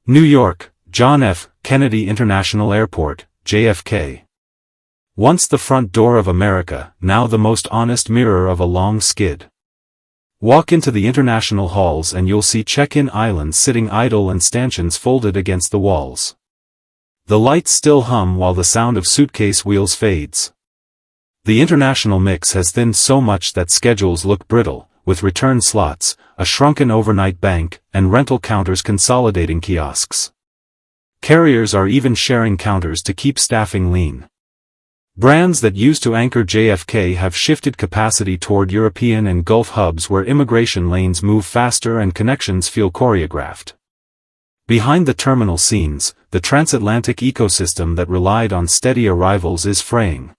New York, John F. Kennedy International Airport, JFK. Once the front door of America, now the most honest mirror of a long skid. Walk into the international halls and you'll see check-in islands sitting idle and stanchions folded against the walls. The lights still hum while the sound of suitcase wheels fades. The international mix has thinned so much that schedules look brittle, with return slots, a shrunken overnight bank, and rental counters consolidating kiosks. Carriers are even sharing counters to keep staffing lean. Brands that used to anchor JFK have shifted capacity toward European and Gulf hubs where immigration lanes move faster and connections feel choreographed. Behind the terminal scenes, the transatlantic ecosystem that relied on steady arrivals is fraying.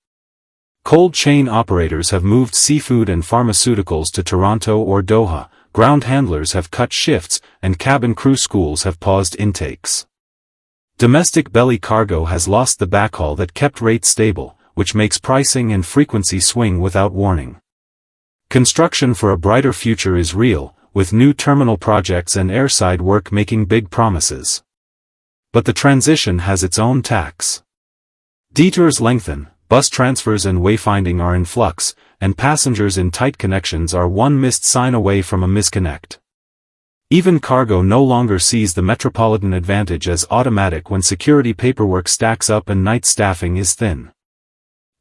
Cold chain operators have moved seafood and pharmaceuticals to Toronto or Doha, ground handlers have cut shifts, and cabin crew schools have paused intakes. Domestic belly cargo has lost the backhaul that kept rates stable, which makes pricing and frequency swing without warning. Construction for a brighter future is real, with new terminal projects and airside work making big promises. But the transition has its own tax. Detours lengthen, bus transfers and wayfinding are in flux, and passengers in tight connections are one missed sign away from a misconnect. Even cargo no longer sees the metropolitan advantage as automatic when security paperwork stacks up and night staffing is thin.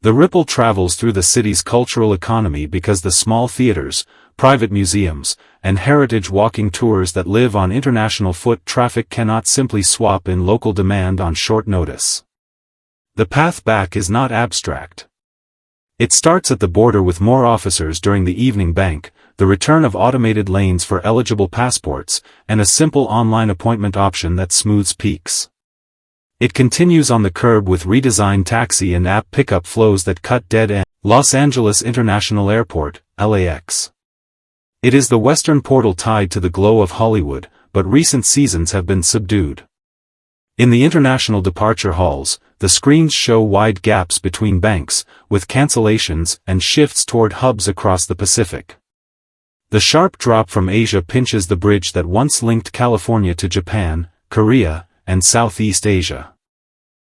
The ripple travels through the city's cultural economy because the small theaters, private museums, and heritage walking tours that live on international foot traffic cannot simply swap in local demand on short notice. The path back is not abstract. It starts at the border with more officers during the evening bank, the return of automated lanes for eligible passports, and a simple online appointment option that smooths peaks. It continues on the curb with redesigned taxi and app pickup flows that cut dead ends. Los Angeles International Airport, LAX. It is the western portal tied to the glow of Hollywood, but recent seasons have been subdued. In the international departure halls, the screens show wide gaps between banks, with cancellations and shifts toward hubs across the Pacific. The sharp drop from Asia pinches the bridge that once linked California to Japan, Korea, and Southeast Asia.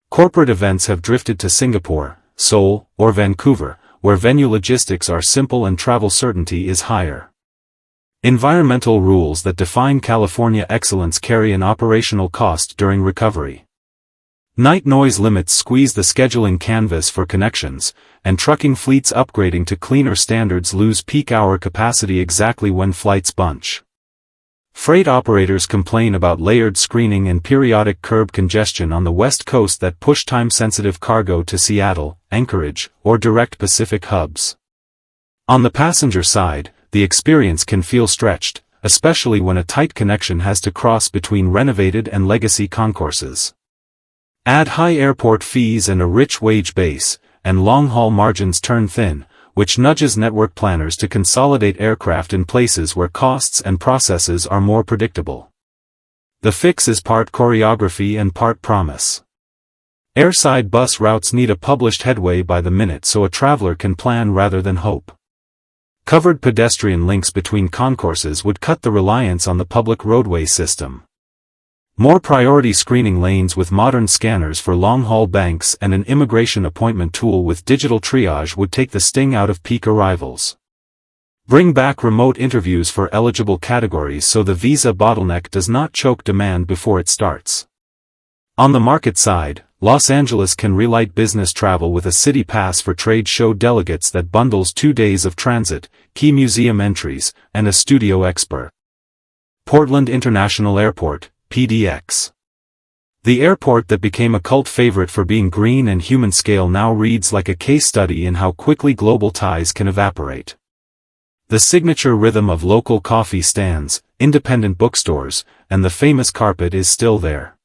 Corporate events have drifted to Singapore, Seoul, or Vancouver, where venue logistics are simple and travel certainty is higher. Environmental rules that define California excellence carry an operational cost during recovery. Night noise limits squeeze the scheduling canvas for connections, and trucking fleets upgrading to cleaner standards lose peak hour capacity exactly when flights bunch. Freight operators complain about layered screening and periodic curb congestion on the West Coast that push time-sensitive cargo to Seattle, Anchorage, or direct Pacific hubs. On the passenger side, the experience can feel stretched, especially when a tight connection has to cross between renovated and legacy concourses. Add high airport fees and a rich wage base, and long-haul margins turn thin, which nudges network planners to consolidate aircraft in places where costs and processes are more predictable. The fix is part choreography and part promise. Airside bus routes need a published headway by the minute so a traveler can plan rather than hope. Covered pedestrian links between concourses would cut the reliance on the public roadway system. More priority screening lanes with modern scanners for long-haul banks and an immigration appointment tool with digital triage would take the sting out of peak arrivals. Bring back remote interviews for eligible categories so the visa bottleneck does not choke demand before it starts. On the market side, Los Angeles can relight business travel with a city pass for trade show delegates that bundles 2 days of transit, key museum entries, and a studio expert. Portland International Airport, PDX. The airport that became a cult favorite for being green and human scale now reads like a case study in how quickly global ties can evaporate. The signature rhythm of local coffee stands, independent bookstores, and the famous carpet is still there.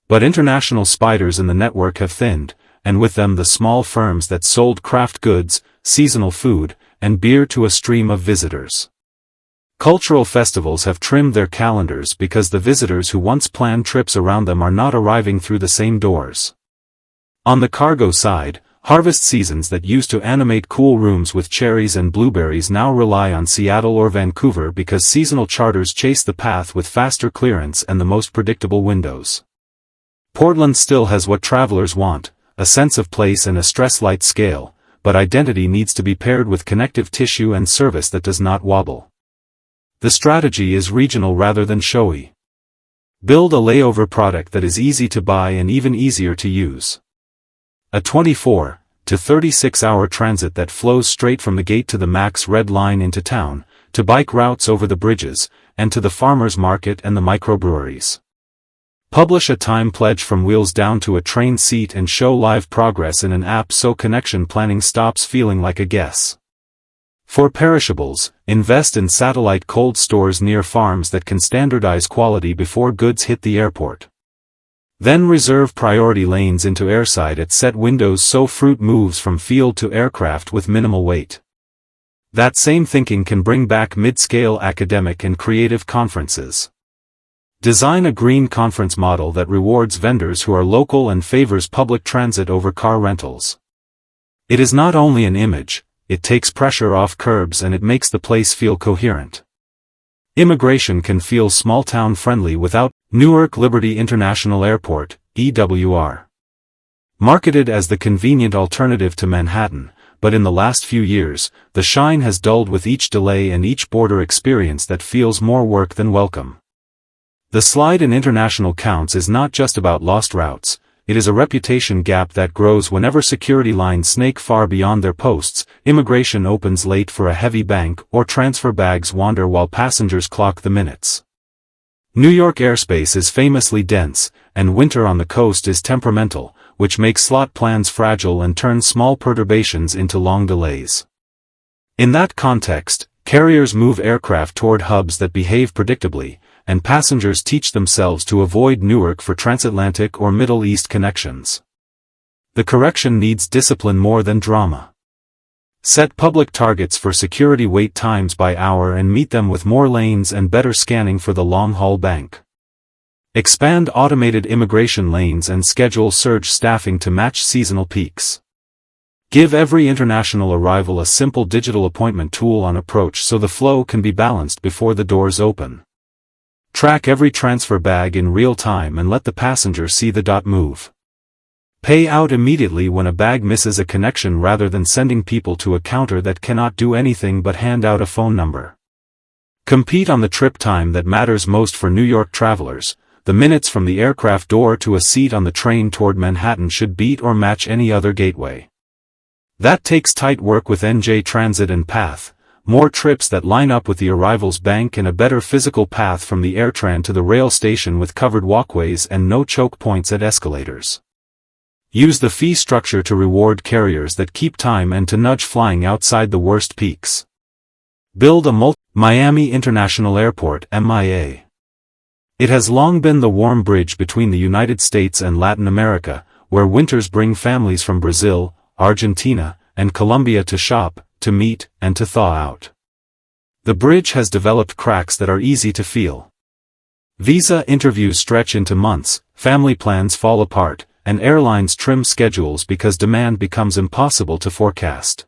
But international spiders in the network have thinned, and with them the small firms that sold craft goods, seasonal food, and beer to a stream of visitors. Cultural festivals have trimmed their calendars because the visitors who once planned trips around them are not arriving through the same doors. On the cargo side, Harvest seasons that used to animate cool rooms with cherries and blueberries now rely on Seattle or Vancouver because seasonal charters chase the path with faster clearance and the most predictable windows. Portland still has what travelers want, a sense of place and a stress-light scale, but identity needs to be paired with connective tissue and service that does not wobble. The strategy is regional rather than showy. Build a layover product that is easy to buy and even easier to use. A 24 to 36-hour transit that flows straight from the gate to the Max Red Line into town, to bike routes over the bridges, and to the farmers market and the microbreweries. Publish a time pledge from wheels down to a train seat and show live progress in an app so connection planning stops feeling like a guess. For perishables, invest in satellite cold stores near farms that can standardize quality before goods hit the airport. Then reserve priority lanes into airside at set windows so fruit moves from field to aircraft with minimal weight. That same thinking can bring back mid-scale academic and creative conferences. Design a green conference model that rewards vendors who are local and favors public transit over car rentals. It is not only an image, it takes pressure off curbs and it makes the place feel coherent. Immigration can feel small-town friendly without Newark Liberty International Airport, EWR. Marketed as the convenient alternative to Manhattan, but in the last few years, the shine has dulled with each delay and each border experience that feels more work than welcome. The slide in international counts is not just about lost routes, it is a reputation gap that grows whenever security lines snake far beyond their posts, immigration opens late for a heavy bank, or transfer bags wander while passengers clock the minutes. New York airspace is famously dense, and winter on the coast is temperamental, which makes slot plans fragile and turns small perturbations into long delays. In that context, carriers move aircraft toward hubs that behave predictably, and passengers teach themselves to avoid Newark for transatlantic or Middle East connections. The correction needs discipline more than drama. Set public targets for security wait times by hour and meet them with more lanes and better scanning for the long-haul bank. Expand automated immigration lanes and schedule surge staffing to match seasonal peaks. Give every international arrival a simple digital appointment tool on approach so the flow can be balanced before the doors open. Track every transfer bag in real time and let the passenger see the dot move. Pay out immediately when a bag misses a connection rather than sending people to a counter that cannot do anything but hand out a phone number. Compete on the trip time that matters most for New York travelers. The minutes from the aircraft door to a seat on the train toward Manhattan should beat or match any other gateway. That takes tight work with NJ Transit and Path. More trips that line up with the arrivals bank and a better physical path from the AirTran to the rail station with covered walkways and no choke points at escalators. Use the fee structure to reward carriers that keep time and to nudge flying outside the worst peaks. Build a Miami International Airport (MIA). It has long been the warm bridge between the United States and Latin America, where winters bring families from Brazil, Argentina, and Colombia to shop, to meet, and to thaw out. The bridge has developed cracks that are easy to feel. Visa interviews stretch into months, family plans fall apart, and airlines trim schedules because demand becomes impossible to forecast.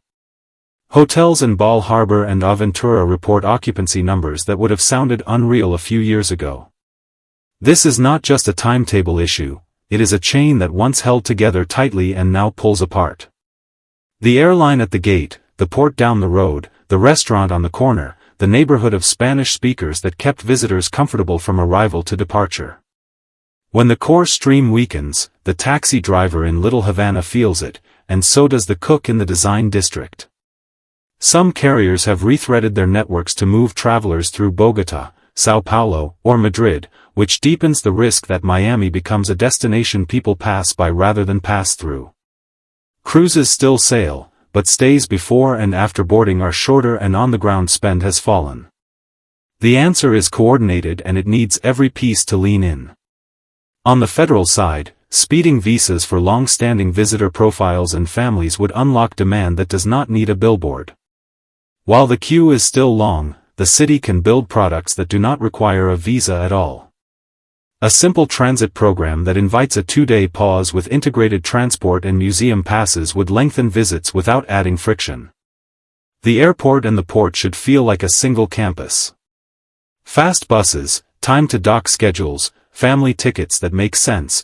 Hotels in Bal Harbour and Aventura report occupancy numbers that would have sounded unreal a few years ago. This is not just a timetable issue, it is a chain that once held together tightly and now pulls apart. The airline at the gate, the port down the road, the restaurant on the corner, the neighborhood of Spanish speakers that kept visitors comfortable from arrival to departure. When the core stream weakens, the taxi driver in Little Havana feels it, and so does the cook in the design district. Some carriers have rethreaded their networks to move travelers through Bogota, Sao Paulo, or Madrid, which deepens the risk that Miami becomes a destination people pass by rather than pass through. Cruises still sail, but stays before and after boarding are shorter and on-the-ground spend has fallen. The answer is coordinated and it needs every piece to lean in. On the federal side, speeding visas for long-standing visitor profiles and families would unlock demand that does not need a billboard. While the queue is still long, the city can build products that do not require a visa at all. A simple transit program that invites a 2-day pause with integrated transport and museum passes would lengthen visits without adding friction. The airport and the port should feel like a single campus. Fast buses, time-to-dock schedules, family tickets that make sense,